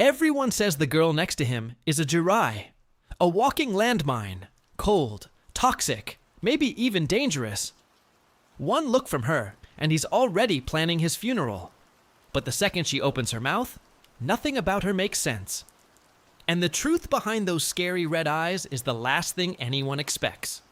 Everyone says the girl next to him is a jirai, a walking landmine, cold, toxic, maybe even dangerous. One look from her, and he's already planning his funeral. But the second she opens her mouth, nothing about her makes sense. And the truth behind those scary red eyes is the last thing anyone expects.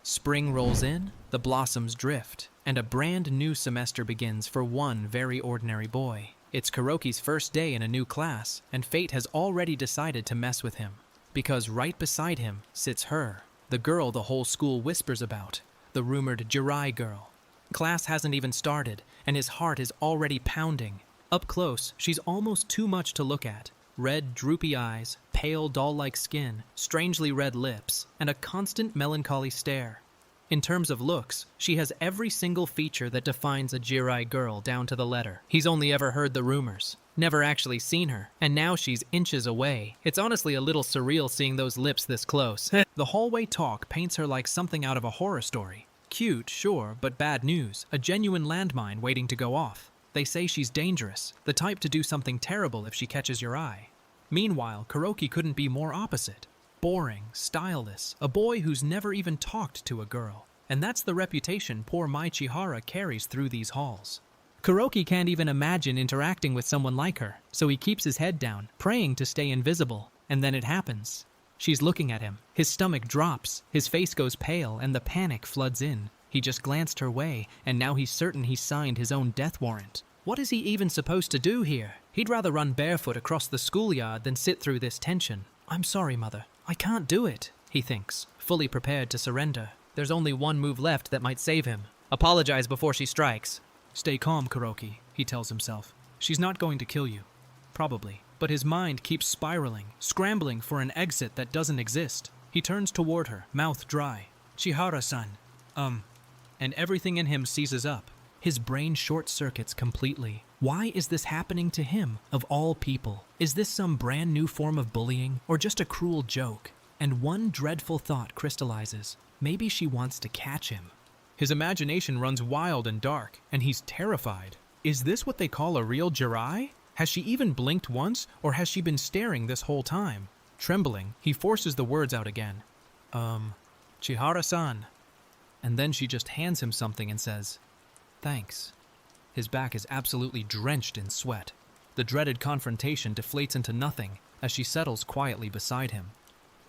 Spring rolls in, the blossoms drift, and a brand new semester begins for one very ordinary boy. It's Kuroki's first day in a new class, and fate has already decided to mess with him. Because right beside him sits her, the girl the whole school whispers about, the rumored Jirai girl. Class hasn't even started, and his heart is already pounding. Up close, she's almost too much to look at. Red, droopy eyes, pale, doll-like skin, strangely red lips, and a constant melancholy stare. In terms of looks, she has every single feature that defines a Jirai girl down to the letter. He's only ever heard the rumors, never actually seen her, and now she's inches away. It's honestly a little surreal seeing those lips this close. The hallway talk paints her like something out of a horror story. Cute, sure, but bad news, a genuine landmine waiting to go off. They say she's dangerous, the type to do something terrible if she catches your eye. Meanwhile, Kuroki couldn't be more opposite. Boring, styleless, a boy who's never even talked to a girl. And that's the reputation poor Mai Chihara carries through these halls. Kuroki can't even imagine interacting with someone like her, so he keeps his head down, praying to stay invisible. And then it happens. She's looking at him. His stomach drops, his face goes pale, and the panic floods in. He just glanced her way, and now he's certain he's signed his own death warrant. What is he even supposed to do here? He'd rather run barefoot across the schoolyard than sit through this tension. I'm sorry, Mother. I can't do it, he thinks, fully prepared to surrender. There's only one move left that might save him. Apologize before she strikes. Stay calm, Kuroki, he tells himself. She's not going to kill you. Probably. But his mind keeps spiraling, scrambling for an exit that doesn't exist. He turns toward her, mouth dry. Chihara-san. And everything in him seizes up. His brain short-circuits completely. Why is this happening to him, of all people? Is this some brand new form of bullying, or just a cruel joke? And one dreadful thought crystallizes. Maybe she wants to catch him. His imagination runs wild and dark, and he's terrified. Is this what they call a real Jirai? Has she even blinked once, or has she been staring this whole time? Trembling, he forces the words out again. Chihara-san. And then she just hands him something and says, "Thanks." His back is absolutely drenched in sweat. The dreaded confrontation deflates into nothing as she settles quietly beside him.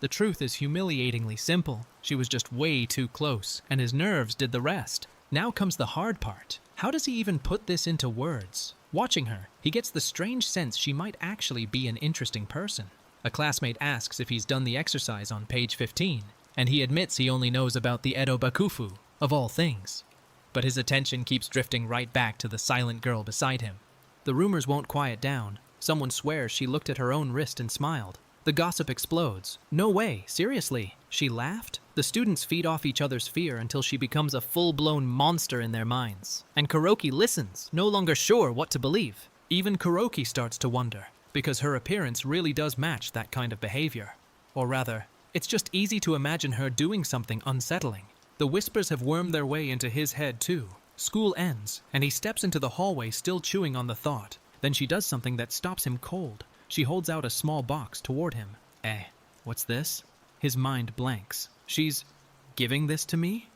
The truth is humiliatingly simple. She was just way too close, and his nerves did the rest. Now comes the hard part. How does he even put this into words? Watching her, he gets the strange sense she might actually be an interesting person. A classmate asks if he's done the exercise on page 15, and he admits he only knows about the Edo Bakufu, of all things. But his attention keeps drifting right back to the silent girl beside him. The rumors won't quiet down. Someone swears she looked at her own wrist and smiled. The gossip explodes. No way, seriously. She laughed? The students feed off each other's fear until she becomes a full-blown monster in their minds. And Kuroki listens, no longer sure what to believe. Even Kuroki starts to wonder, because her appearance really does match that kind of behavior. Or rather, it's just easy to imagine her doing something unsettling. The whispers have wormed their way into his head too. School ends, and he steps into the hallway still chewing on the thought. Then she does something that stops him cold. She holds out a small box toward him. What's this? His mind blanks. She's giving this to me?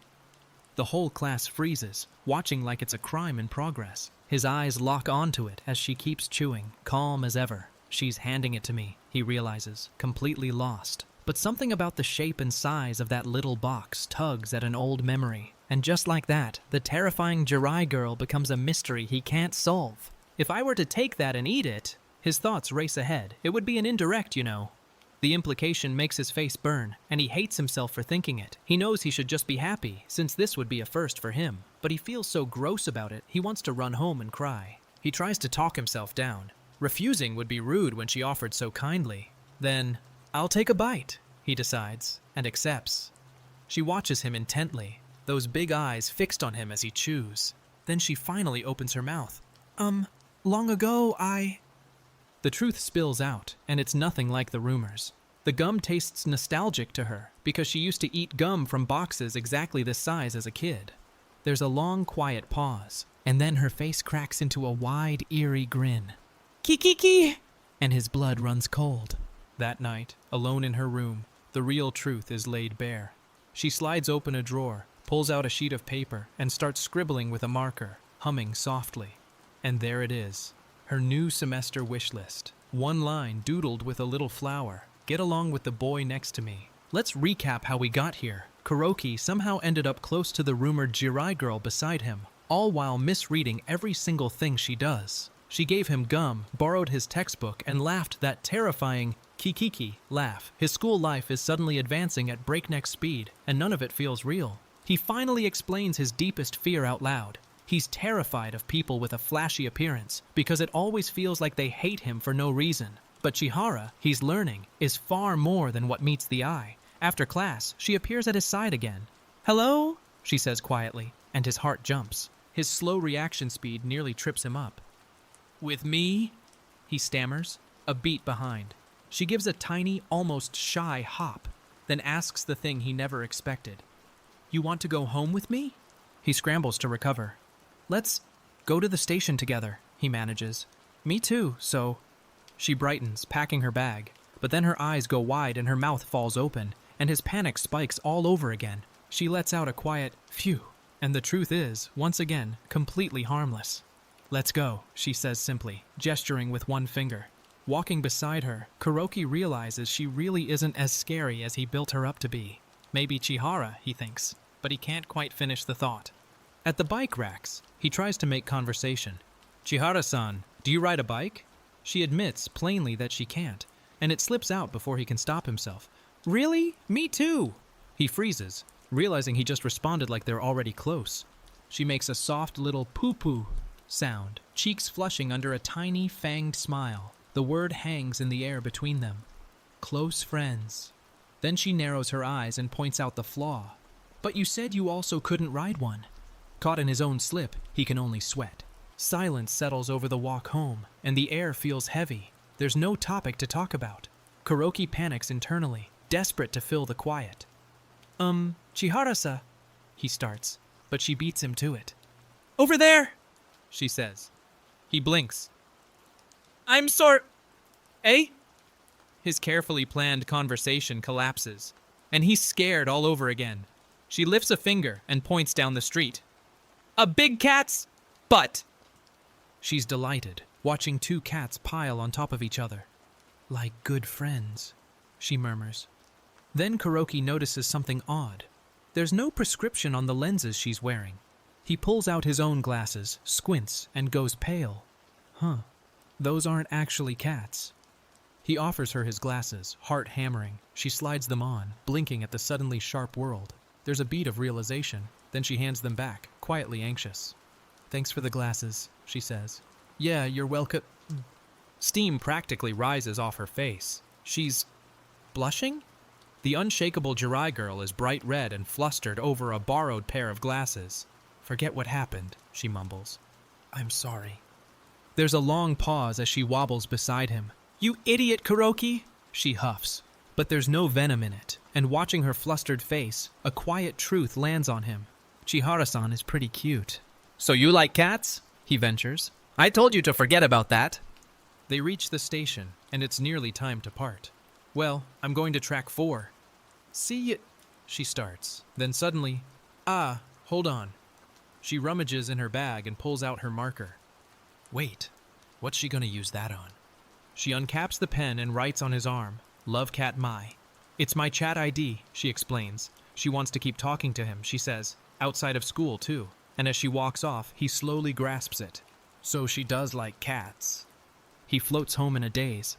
The whole class freezes, watching like it's a crime in progress. His eyes lock onto it as she keeps chewing, calm as ever. She's handing it to me, he realizes, completely lost. But something about the shape and size of that little box tugs at an old memory. And just like that, the terrifying Jirai girl becomes a mystery he can't solve. If I were to take that and eat it, his thoughts race ahead. It would be an indirect, you know. The implication makes his face burn, and he hates himself for thinking it. He knows he should just be happy, since this would be a first for him. But he feels so gross about it, he wants to run home and cry. He tries to talk himself down. Refusing would be rude when she offered so kindly. Then, I'll take a bite, he decides, and accepts. She watches him intently, those big eyes fixed on him as he chews. Then she finally opens her mouth. Long ago, The truth spills out, and it's nothing like the rumors. The gum tastes nostalgic to her, because she used to eat gum from boxes exactly this size as a kid. There's a long, quiet pause, and then her face cracks into a wide, eerie grin. Kikiki! and his blood runs cold. That night, alone in her room, the real truth is laid bare. She slides open a drawer, pulls out a sheet of paper, and starts scribbling with a marker, humming softly. And there it is, her new semester wish list. One line doodled with a little flower. Get along with the boy next to me. Let's recap how we got here. Kuroki somehow ended up close to the rumored Jirai girl beside him, all while misreading every single thing she does. She gave him gum, borrowed his textbook, and laughed that terrifying kikiki laugh. His school life is suddenly advancing at breakneck speed, and none of it feels real. He finally explains his deepest fear out loud. He's terrified of people with a flashy appearance, because it always feels like they hate him for no reason. But Chihara, he's learning, is far more than what meets the eye. After class, she appears at his side again. "Hello?" she says quietly, and his heart jumps. His slow reaction speed nearly trips him up. "With me?" he stammers, a beat behind. She gives a tiny, almost shy hop, then asks the thing he never expected. "You want to go home with me?" He scrambles to recover. "Let's go to the station together," he manages. "Me too, so..." She brightens, packing her bag, but then her eyes go wide and her mouth falls open, and his panic spikes all over again. She lets out a quiet, phew, and the truth is, once again, completely harmless. "Let's go," she says simply, gesturing with one finger. Walking beside her, Kuroki realizes she really isn't as scary as he built her up to be. Maybe Chihara, he thinks, but he can't quite finish the thought. At the bike racks, he tries to make conversation. "Chihara-san, do you ride a bike?" She admits plainly that she can't, and it slips out before he can stop himself. "Really? Me too!" He freezes, realizing he just responded like they're already close. She makes a soft little poo-poo sound, cheeks flushing under a tiny, fanged smile. The word hangs in the air between them. Close friends. Then she narrows her eyes and points out the flaw. "But you said you also couldn't ride one." Caught in his own slip, he can only sweat. Silence settles over the walk home, and the air feels heavy. There's no topic to talk about. Kuroki panics internally, desperate to fill the quiet. Chihara-sa," he starts, but she beats him to it. "Over there," she says. He blinks. "I'm Eh?" His carefully planned conversation collapses, and he's scared all over again. She lifts a finger and points down the street. "A big cat's butt!" She's delighted, watching two cats pile on top of each other. "Like good friends," she murmurs. Then Kuroki notices something odd. There's no prescription on the lenses she's wearing. He pulls out his own glasses, squints, and goes pale. Those aren't actually cats. He offers her his glasses, heart hammering. She slides them on, blinking at the suddenly sharp world. There's a beat of realization, then she hands them back, quietly anxious. "Thanks for the glasses," she says. "Yeah, you're welcome." Steam practically rises off her face. She's blushing? The unshakable Jirai girl is bright red and flustered over a borrowed pair of glasses. "Forget what happened," she mumbles. "I'm sorry." There's a long pause as she wobbles beside him. "You idiot, Kuroki!" she huffs. But there's no venom in it, and watching her flustered face, a quiet truth lands on him. "Chihara-san is pretty cute." "So you like cats?" he ventures. "I told you to forget about that." They reach the station, and it's nearly time to part. "Well, I'm going to track 4. "See you," she starts. Then suddenly, hold on. She rummages in her bag and pulls out her marker. Wait, what's she gonna use that on? She uncaps the pen and writes on his arm, "Love Cat Mai." "It's my chat ID," she explains. She wants to keep talking to him, she says, outside of school too. And as she walks off, he slowly grasps it. So she does like cats. He floats home in a daze.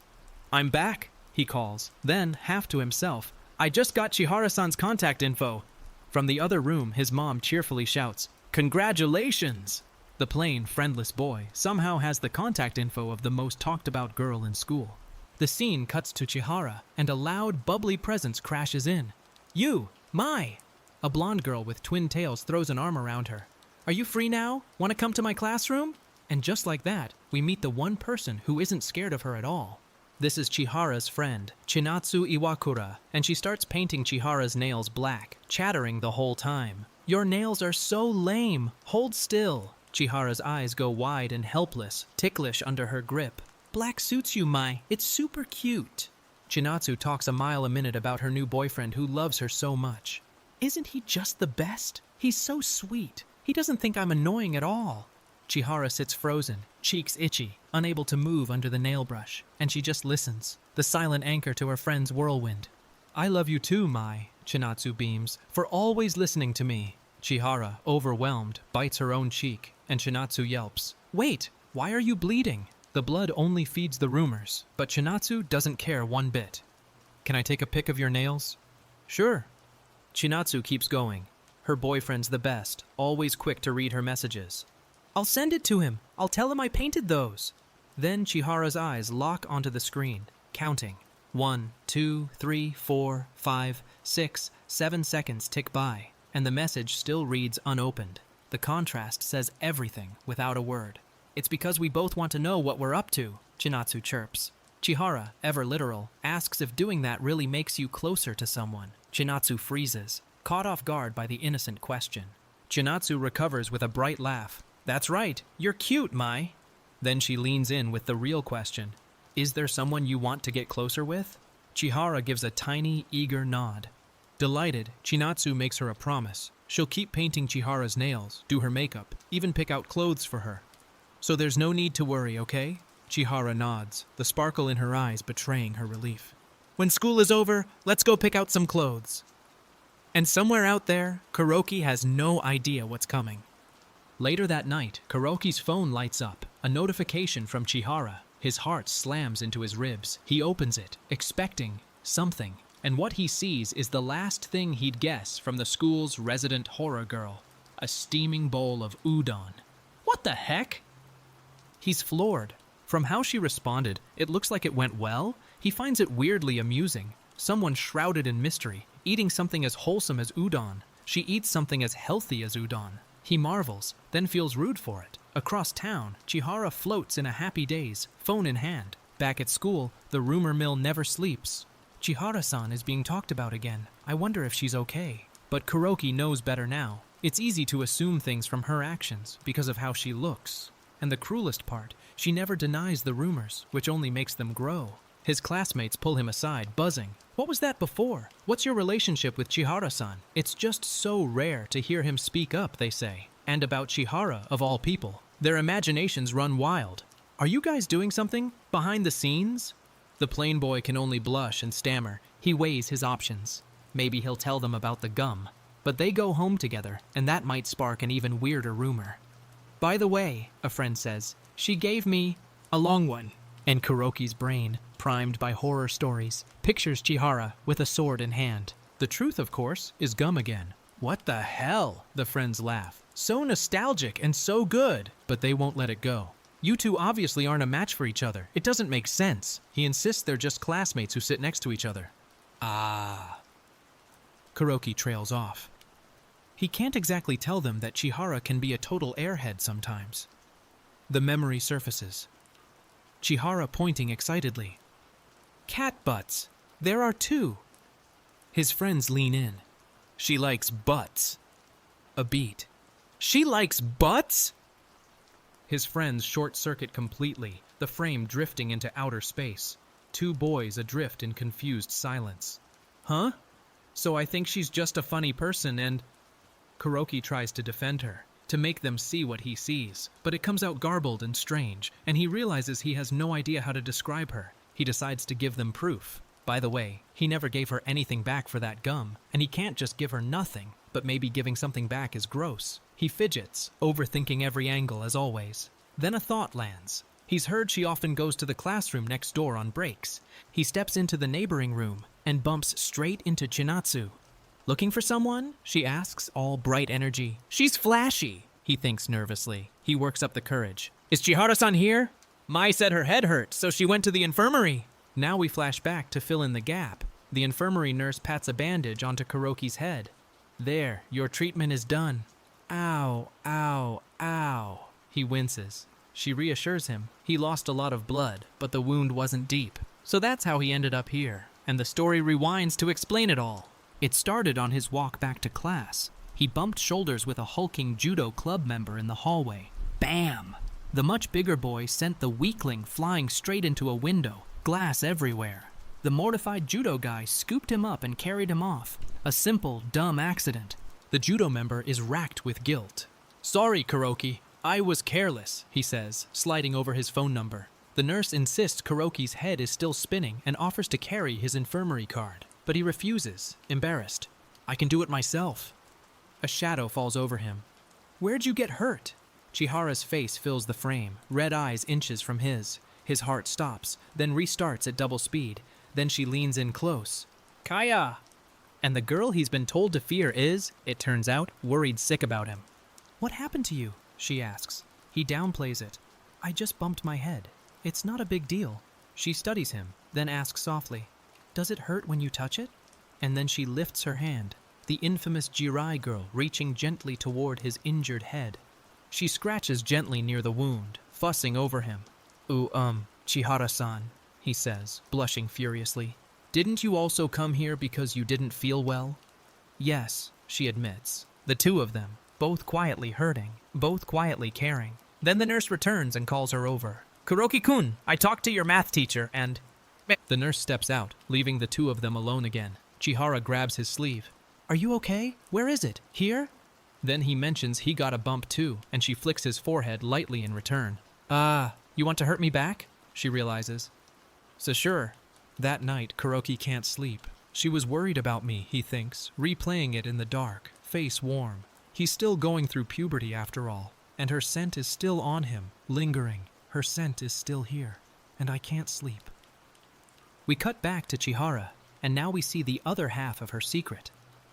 "I'm back," he calls. Then, half to himself, "I just got Chihara-san's contact info." From the other room, his mom cheerfully shouts, "Congratulations!" The plain, friendless boy somehow has the contact info of the most talked-about girl in school. The scene cuts to Chihara, and a loud, bubbly presence crashes in. "You! Mai!" A blonde girl with twin tails throws an arm around her. "Are you free now? Want to come to my classroom?" And just like that, we meet the one person who isn't scared of her at all. This is Chihara's friend, Chinatsu Iwakura, and she starts painting Chihara's nails black, chattering the whole time. "Your nails are so lame. Hold still." Chihara's eyes go wide and helpless, ticklish under her grip. Black suits you, Mai. It's super cute. Chinatsu talks a mile a minute about her new boyfriend who loves her so much. Isn't he just the best? He's so sweet. He doesn't think I'm annoying at all. Chihara sits frozen, cheeks itchy, unable to move under the nail brush, and she just listens, the silent anchor to her friend's whirlwind. I love you too, Mai, Chinatsu beams, for always listening to me. Chihara, overwhelmed, bites her own cheek, and Chinatsu yelps. Wait, why are you bleeding? The blood only feeds the rumors, but Chinatsu doesn't care one bit. Can I take a pic of your nails? Sure. Chinatsu keeps going. Her boyfriend's the best, always quick to read her messages. I'll send it to him. I'll tell him I painted those. Then Chihara's eyes lock onto the screen, counting. 1, 2, 3, 4, 5, 6, 7 seconds tick by, and the message still reads unopened. The contrast says everything without a word. It's because we both want to know what we're up to, Chinatsu chirps. Chihara, ever literal, asks if doing that really makes you closer to someone. Chinatsu freezes, caught off guard by the innocent question. Chinatsu recovers with a bright laugh. That's right, you're cute, Mai. Then she leans in with the real question. Is there someone you want to get closer with? Chihara gives a tiny, eager nod. Delighted, Chinatsu makes her a promise. She'll keep painting Chihara's nails, do her makeup, even pick out clothes for her. So there's no need to worry, okay? Chihara nods, the sparkle in her eyes betraying her relief. When school is over, let's go pick out some clothes. And somewhere out there, Kuroki has no idea what's coming. Later that night, Kuroki's phone lights up, a notification from Chihara. His heart slams into his ribs. He opens it, expecting something, and what he sees is the last thing he'd guess from the school's resident horror girl, a steaming bowl of udon. What the heck? He's floored. From how she responded, it looks like it went well. He finds it weirdly amusing. Someone shrouded in mystery, eating something as wholesome as udon. She eats something as healthy as udon. He marvels, then feels rude for it. Across town, Chihara floats in a happy daze, phone in hand. Back at school, the rumor mill never sleeps. Chihara-san is being talked about again. I wonder if she's okay. But Kuroki knows better now. It's easy to assume things from her actions because of how she looks. And the cruelest part, she never denies the rumors, which only makes them grow. His classmates pull him aside, buzzing. What was that before? What's your relationship with Chihara-san? It's just so rare to hear him speak up, they say. And about Chihara, of all people. Their imaginations run wild. Are you guys doing something? Behind the scenes? The plain boy can only blush and stammer. He weighs his options. Maybe he'll tell them about the gum. But they go home together, and that might spark an even weirder rumor. By the way, a friend says, she gave me a long one. And Kuroki's brain, primed by horror stories, pictures Chihara with a sword in hand. The truth, of course, is gum again. What the hell? The friends laugh. So nostalgic and so good. But they won't let it go. You two obviously aren't a match for each other. It doesn't make sense. He insists they're just classmates who sit next to each other. Ah. Kuroki trails off. He can't exactly tell them that Chihara can be a total airhead sometimes. The memory surfaces. Chihara pointing excitedly. Cat butts. There are 2. His friends lean in. She likes butts. A beat. She likes butts? His friends short-circuit completely, the frame drifting into outer space. 2 boys adrift in confused silence. Huh? So I think she's just a funny person and... Kuroki tries to defend her, to make them see what he sees, but it comes out garbled and strange, and he realizes he has no idea how to describe her. He decides to give them proof. By the way, he never gave her anything back for that gum, and he can't just give her nothing, but maybe giving something back is gross. He fidgets, overthinking every angle as always. Then a thought lands. He's heard she often goes to the classroom next door on breaks. He steps into the neighboring room and bumps straight into Chinatsu. Looking for someone? She asks, all bright energy. She's flashy, he thinks nervously. He works up the courage. Is Chihara-san here? Mai said her head hurt, so she went to the infirmary. Now we flash back to fill in the gap. The infirmary nurse pats a bandage onto Kuroki's head. There, your treatment is done. Ow, ow, ow. He winces. She reassures him. He lost a lot of blood, but the wound wasn't deep. So that's how he ended up here. And the story rewinds to explain it all. It started on his walk back to class. He bumped shoulders with a hulking judo club member in the hallway. Bam! The much bigger boy sent the weakling flying straight into a window, glass everywhere. The mortified judo guy scooped him up and carried him off. A simple, dumb accident. The judo member is racked with guilt. "Sorry, Kuroki. I was careless," he says, sliding over his phone number. The nurse insists Kuroki's head is still spinning and offers to carry his infirmary card, but he refuses, embarrassed. "I can do it myself." A shadow falls over him. "Where'd you get hurt?" Chihara's face fills the frame, red eyes inches from his. His heart stops, then restarts at double speed. Then she leans in close. "Kaya!" And the girl he's been told to fear is, it turns out, worried sick about him. "What happened to you?" she asks. He downplays it. "I just bumped my head. It's not a big deal." She studies him, then asks softly, "Does it hurt when you touch it?" And then she lifts her hand, the infamous Jirai girl reaching gently toward his injured head. She scratches gently near the wound, fussing over him. Chihara-san," he says, blushing furiously. "Didn't you also come here because you didn't feel well?" "Yes," she admits. The two of them, both quietly hurting, both quietly caring. Then the nurse returns and calls her over. "Kuroki-kun, I talked to your math teacher and..." The nurse steps out, leaving the two of them alone again. Chihara grabs his sleeve. "Are you okay? Where is it? Here?" Then he mentions he got a bump too, and she flicks his forehead lightly in return. You want to hurt me back?" she realizes. So sure. That night, Kuroki can't sleep. She was worried about me, he thinks, replaying it in the dark, face warm. He's still going through puberty after all, and her scent is still on him, lingering. Her scent is still here, and I can't sleep. We cut back to Chihara, and now we see the other half of her secret.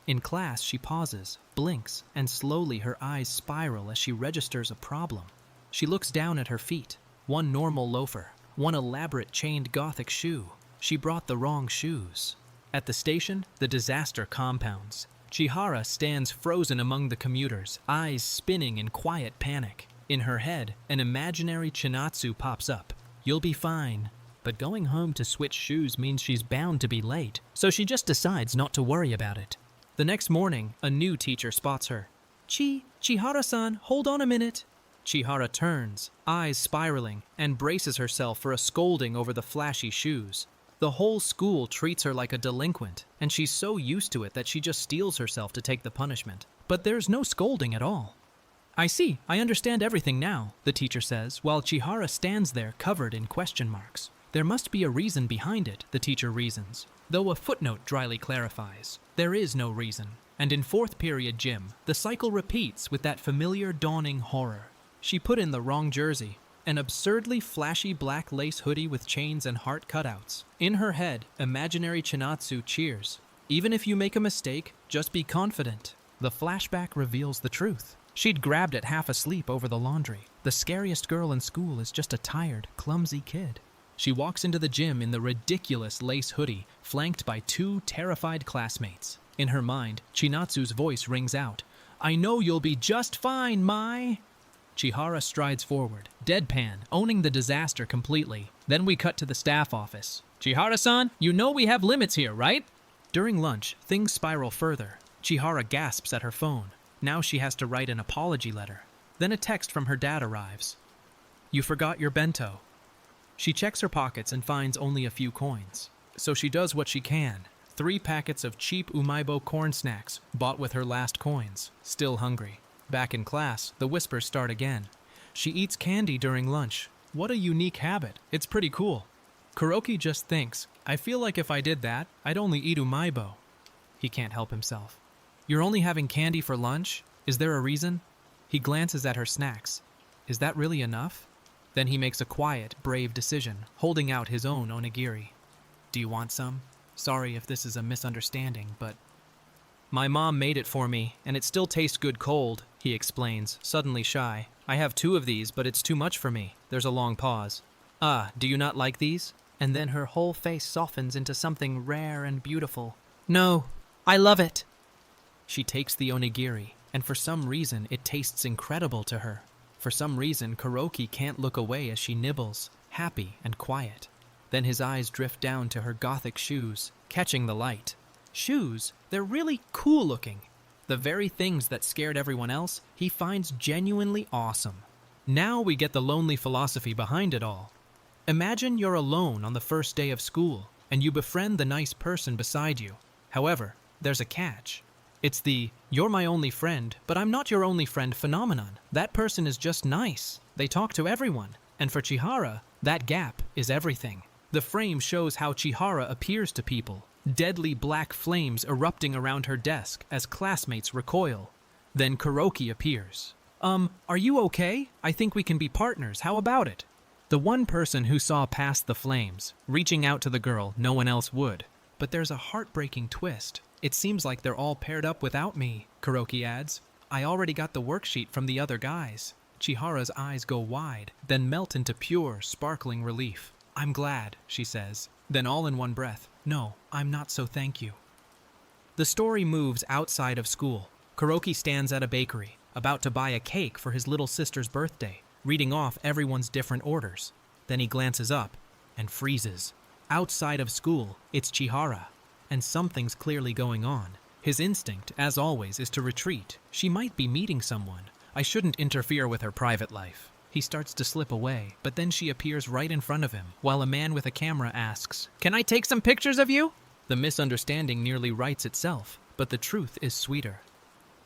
In class, she pauses, blinks, and slowly her eyes spiral as she registers a problem. She looks down at her feet. One normal loafer, one elaborate chained Gothic shoe. She brought the wrong shoes. At the station, the disaster compounds. Chihara stands frozen among the commuters, eyes spinning in quiet panic. In her head, an imaginary Chinatsu pops up. "You'll be fine." But going home to switch shoes means she's bound to be late, so she just decides not to worry about it. The next morning, a new teacher spots her. Chihara-san, hold on a minute." Chihara turns, eyes spiraling, and braces herself for a scolding over the flashy shoes. The whole school treats her like a delinquent, and she's so used to it that she just steels herself to take the punishment. But there's no scolding at all. "I see, I understand everything now," the teacher says, while Chihara stands there covered in question marks. "There must be a reason behind it," the teacher reasons, though a footnote dryly clarifies. There is no reason. And in fourth period gym, the cycle repeats with that familiar dawning horror. She put in the wrong jersey, an absurdly flashy black lace hoodie with chains and heart cutouts. In her head, imaginary Chinatsu cheers. "Even if you make a mistake, just be confident." The flashback reveals the truth. She'd grabbed it half asleep over the laundry. The scariest girl in school is just a tired, clumsy kid. She walks into the gym in the ridiculous lace hoodie, flanked by two terrified classmates. In her mind, Chinatsu's voice rings out. "I know you'll be just fine, Mai." Chihara strides forward, deadpan, owning the disaster completely. Then we cut to the staff office. "Chihara-san, you know we have limits here, right?" During lunch, things spiral further. Chihara gasps at her phone. Now she has to write an apology letter. Then a text from her dad arrives. "You forgot your bento." She checks her pockets and finds only a few coins. So she does what she can. 3 packets of cheap Umaibo corn snacks, bought with her last coins. Still hungry. Back in class, the whispers start again. She eats candy during lunch. What a unique habit. It's pretty cool. Kuroki just thinks, "I feel like if I did that, I'd only eat Umaibo." He can't help himself. "You're only having candy for lunch? Is there a reason?" He glances at her snacks. Is that really enough? Then he makes a quiet, brave decision, holding out his own onigiri. "Do you want some? Sorry if this is a misunderstanding, but..." "My mom made it for me, and it still tastes good cold," he explains, suddenly shy. "I have 2 of these, but it's too much for me." There's a long pause. Do you not like these?" And then her whole face softens into something rare and beautiful. "No, I love it." She takes the onigiri, and for some reason it tastes incredible to her. For some reason, Kuroki can't look away as she nibbles, happy and quiet. Then his eyes drift down to her Gothic shoes, catching the light. Shoes? They're really cool looking. The very things that scared everyone else, he finds genuinely awesome. Now we get the lonely philosophy behind it all. Imagine you're alone on the first day of school, and you befriend the nice person beside you. However, there's a catch. It's the, you're my only friend, but I'm not your only friend phenomenon. That person is just nice. They talk to everyone. And for Chihara, that gap is everything. The frame shows how Chihara appears to people, deadly black flames erupting around her desk as classmates recoil. Then Kuroki appears. Are you okay? I think we can be partners. How about it? The one person who saw past the flames, reaching out to the girl, no one else would. But there's a heartbreaking twist. It seems like they're all paired up without me, Kuroki adds. I already got the worksheet from the other guys. Chihara's eyes go wide, then melt into pure, sparkling relief. I'm glad, she says. Then all in one breath, no, I'm not, so thank you. The story moves outside of school. Kuroki stands at a bakery, about to buy a cake for his little sister's birthday, reading off everyone's different orders. Then he glances up and freezes. Outside of school, it's Chihara, and something's clearly going on. His instinct, as always, is to retreat. She might be meeting someone. I shouldn't interfere with her private life. He starts to slip away, but then she appears right in front of him, while a man with a camera asks, "Can I take some pictures of you?" The misunderstanding nearly writes itself, but the truth is sweeter.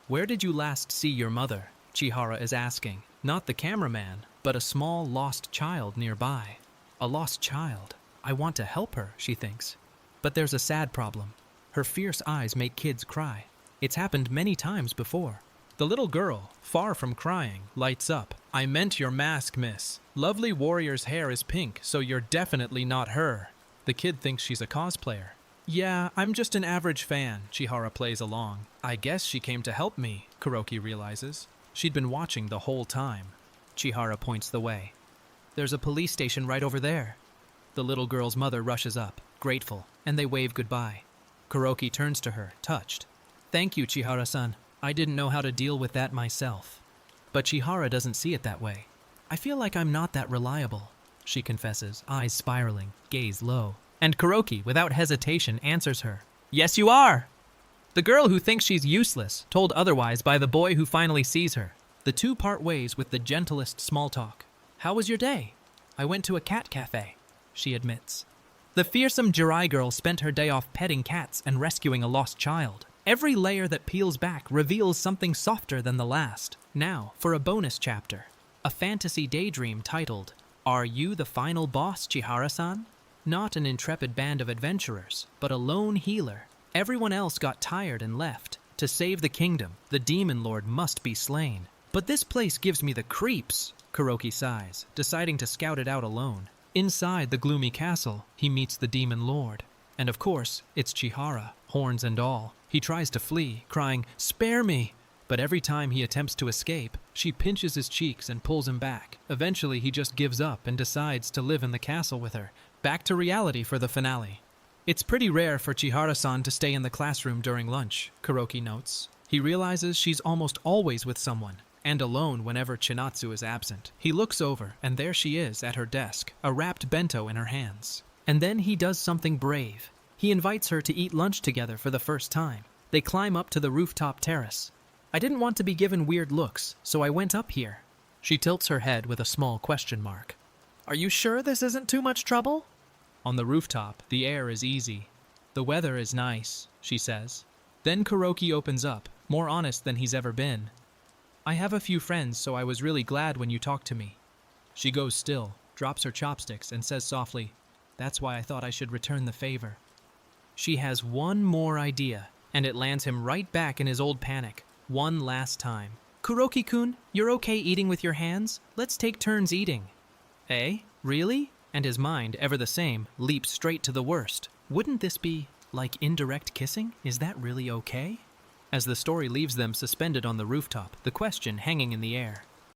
Where did you last see your mother? Chihara is asking. Not the cameraman, but a small lost child nearby. A lost child. I want to help her, she thinks. But there's a sad problem. Her fierce eyes make kids cry. It's happened many times before. The little girl, far from crying, lights up. I meant your mask, miss. Lovely warrior's hair is pink, so you're definitely not her. The kid thinks she's a cosplayer. Yeah, I'm just an average fan, Chihara plays along. I guess she came to help me, Kuroki realizes. She'd been watching the whole time. Chihara points the way. There's a police station right over there. The little girl's mother rushes up, grateful, and they wave goodbye. Kuroki turns to her, touched. Thank you, Chihara-san. I didn't know how to deal with that myself. But Chihara doesn't see it that way. I feel like I'm not that reliable, she confesses, eyes spiraling, gaze low. And Kuroki, without hesitation, answers her. Yes, you are! The girl who thinks she's useless, told otherwise by the boy who finally sees her. The two part ways with the gentlest small talk. How was your day? I went to a cat cafe, she admits. The fearsome Jirai girl spent her day off petting cats and rescuing a lost child. Every layer that peels back reveals something softer than the last. Now, for a bonus chapter. A fantasy daydream titled, Are You the Final Boss, Chihara-san? Not an intrepid band of adventurers, but a lone healer. Everyone else got tired and left. To save the kingdom, the demon lord must be slain. But this place gives me the creeps, Kuroki sighs, deciding to scout it out alone. Inside the gloomy castle, he meets the demon lord. And of course, it's Chihara, horns and all. He tries to flee, crying, "Spare me!" But every time he attempts to escape, she pinches his cheeks and pulls him back. Eventually, he just gives up and decides to live in the castle with her. Back to reality for the finale. It's pretty rare for Chihara-san to stay in the classroom during lunch, Kuroki notes. He realizes she's almost always with someone, and alone whenever Chinatsu is absent. He looks over, and there she is at her desk, a wrapped bento in her hands. And then he does something brave. He invites her to eat lunch together for the first time. They climb up to the rooftop terrace. I didn't want to be given weird looks, so I went up here. She tilts her head with a small question mark. Are you sure this isn't too much trouble? On the rooftop, the air is easy. The weather is nice, she says. Then Kuroki opens up, more honest than he's ever been. I have a few friends, so I was really glad when you talked to me. She goes still, drops her chopsticks, and says softly, That's why I thought I should return the favor. She has one more idea, and it lands him right back in his old panic. One last time. Kuroki-kun, you're okay eating with your hands? Let's take turns eating. Eh? Really? And his mind, ever the same, leaps straight to the worst. Wouldn't this be, like, indirect kissing? Is that really okay? As the story leaves them suspended on the rooftop, the question hanging in the air.